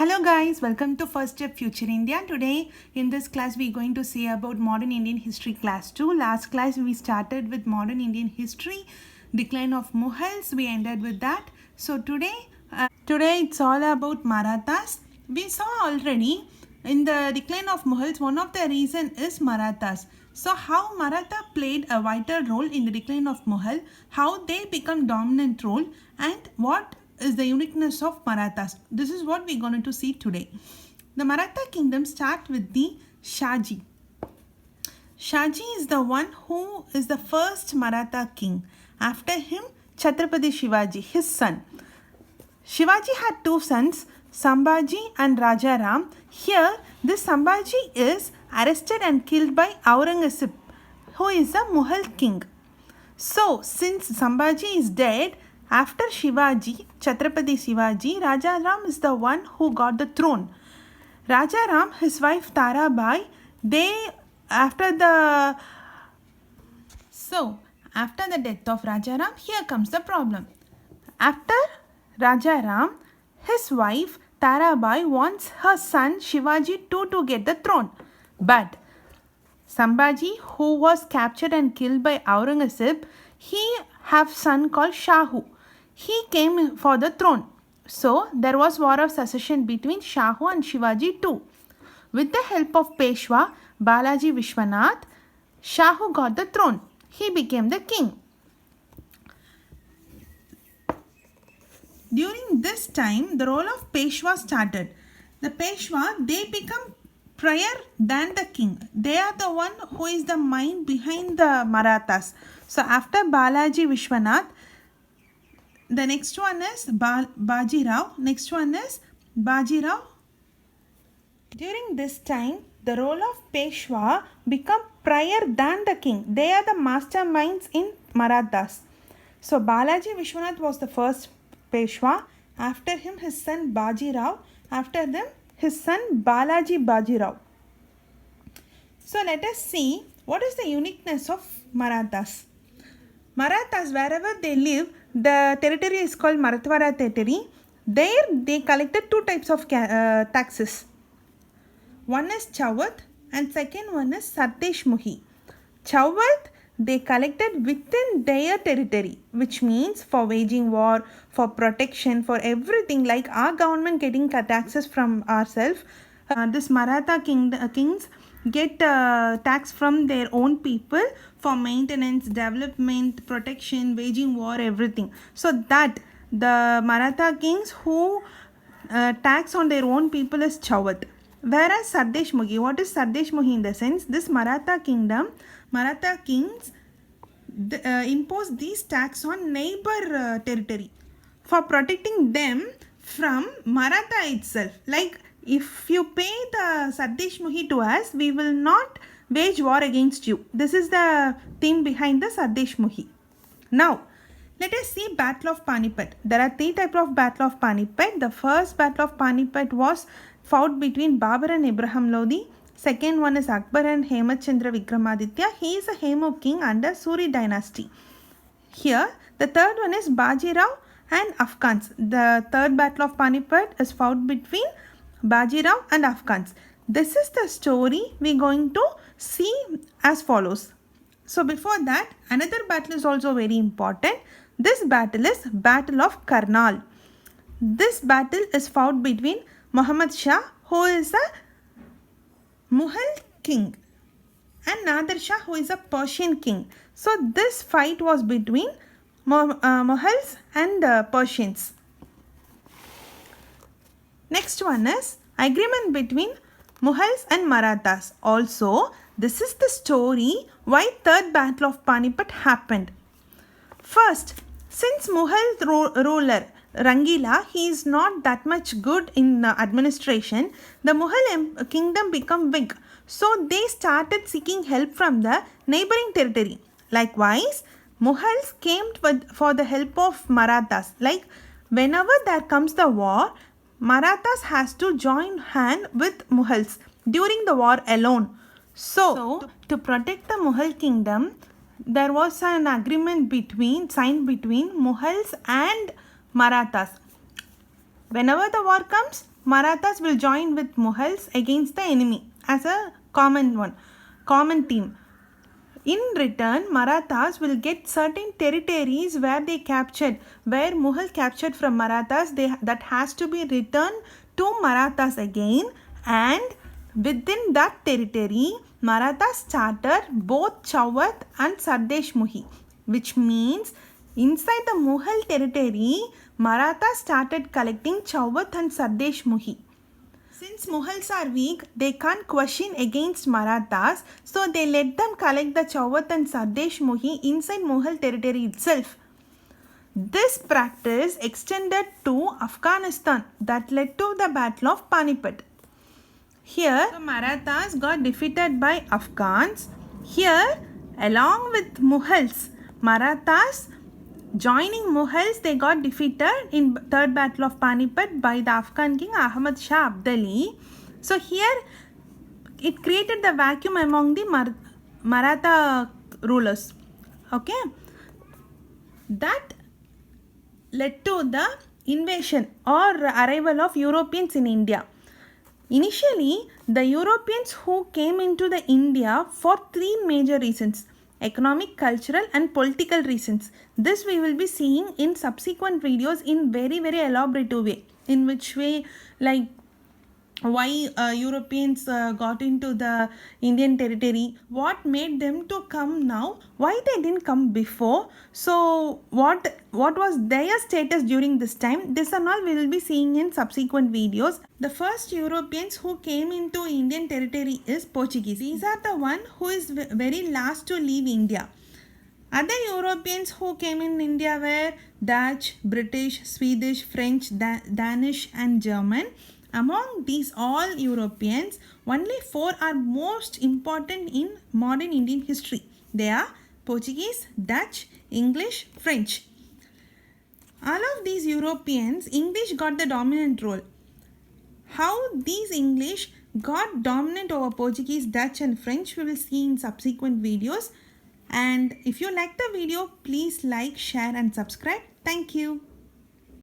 Hello guys, welcome to First Step Future India. Today in this class we are going to see about Modern Indian History Class 2. Last class we started with Modern Indian History, decline of Mughals. We ended with that. So today it's all about Marathas. We saw already in the decline of Mughals, one of the reason is Marathas. So how Maratha played a vital role in the decline of Mughal, how they become dominant role, and what is the uniqueness of Marathas. This is what we're going to see today. The Maratha kingdom starts with the Shaji. Shaji is the one who is the first Maratha king. After him, Chhatrapati Shivaji, his son. Shivaji had two sons, Sambhaji and Rajaram. Here, this Sambhaji is arrested and killed by Aurangzeb, who is a Mughal king. So, since Sambhaji is dead, after Shivaji, Chhatrapati Shivaji, Rajaram is the one who got the throne. Rajaram, his wife Tarabai, after the death of Rajaram, here comes the problem. After Rajaram, his wife Tarabai wants her son Shivaji to get the throne. But Sambhaji, who was captured and killed by Aurangzeb, he have son called Shahu. He came for the throne. So there was war of succession between Shahu and Shivaji too. With the help of Peshwa Balaji Vishwanath, Shahu got the throne. He became the king. During this time, the role of Peshwa started. The Peshwa, they become prior than the king. They are the one who is the mind behind the Marathas. So after Balaji Vishwanath, the next one is Bajirao. Next one is Bajirao. During this time, the role of Peshwa become prior than the king. They are the masterminds in Marathas. So Balaji Vishwanath was the first Peshwa. After him, his son Bajirao. After them, his son Balaji Bajirao. So let us see what is the uniqueness of Marathas. Marathas, wherever they live, the territory is called Marathwada territory. There they collected two types of taxes. One is Chawat and second one is Sardeshmukhi. Chawat they collected within their territory, which means for waging war, for protection, for everything, like our government getting taxes from ourselves. This Maratha kings get tax from their own people for maintenance, development, protection, waging war, everything. So that the Maratha kings who tax on their own people is Chawat. Whereas Sardeshmukhi, what is Sardeshmukhi in the sense? This Maratha kingdom, Maratha kings impose these tax on neighbor territory for protecting them from Maratha itself. Like if you pay the Sardeshmukhi to us, we will not wage war against you. This is the theme behind the Sardeshmukhi. Now, let us see Battle of Panipat. There are three types of Battle of Panipat. The first Battle of Panipat was fought between Babur and Ibrahim Lodi. Second one is Akbar and Hemat Chandra Vikramaditya. He is a Hemu king under Suri dynasty. Here, the third one is Bajirao and Afghans. The third Battle of Panipat is fought between Bajirao and Afghans. This is the story we are going to see as follows. So before that, another battle is also very important. This battle is Battle of Karnal. This battle is fought between Muhammad Shah, who is a Mughal king, and Nadir Shah, who is a Persian king. So this fight was between Mughals and Persians. Next one is agreement between Mughals and Marathas. Also, this is the story why third Battle of Panipat happened. First, since Mughal ruler Rangila, he is not that much good in administration, the Mughal kingdom became weak. So they started seeking help from the neighboring territory. Likewise, Mughals came for the help of Marathas. Like whenever there comes the war, Marathas has to join hand with Mughals during the war alone. So to protect the Mughal kingdom, there was an agreement signed between Mughals and Marathas. Whenever the war comes, Marathas will join with Mughals against the enemy as a common team. In return, Marathas will get certain territories where Mughal captured from Marathas, that has to be returned to Marathas again, and within that territory, Marathas charter both Chauvat and Sardesh Muhi, which means inside the Mughal territory, Marathas started collecting Chauvat and Sardesh Muhi. Since Mughals are weak, they can't question against Marathas, so they let them collect the Chauvat and Sardesh Muhi inside Mughal territory itself. This practice extended to Afghanistan, that led to the Battle of Panipat. Here, the Marathas got defeated by Afghans. Here, along with Mughals, Marathas joining Mughals, they got defeated in Third Battle of Panipat by the Afghan king Ahmad Shah Abdali. So here, it created the vacuum among the Maratha rulers. Okay, that led to the invasion or arrival of Europeans in India. Initially, the Europeans who came into the India for three major reasons: economic, cultural and political reasons. This we will be seeing in subsequent videos in very elaborate way. In which way, like why Europeans got into the Indian territory, what made them to come now, why they didn't come before, so what was their status during this time. This and all we will be seeing in subsequent videos. The first Europeans who came into Indian territory is Portuguese. These are the one who is very last to leave India. Other Europeans who came in India were Dutch, British, Swedish, French, Danish and German. Among these all Europeans, only 4 are most important in modern Indian history. They are Portuguese, Dutch, English, French. All of these Europeans, English got the dominant role. How these English got dominant over Portuguese, Dutch and French, we will see in subsequent videos. And if you like the video, please like, share and subscribe. Thank you.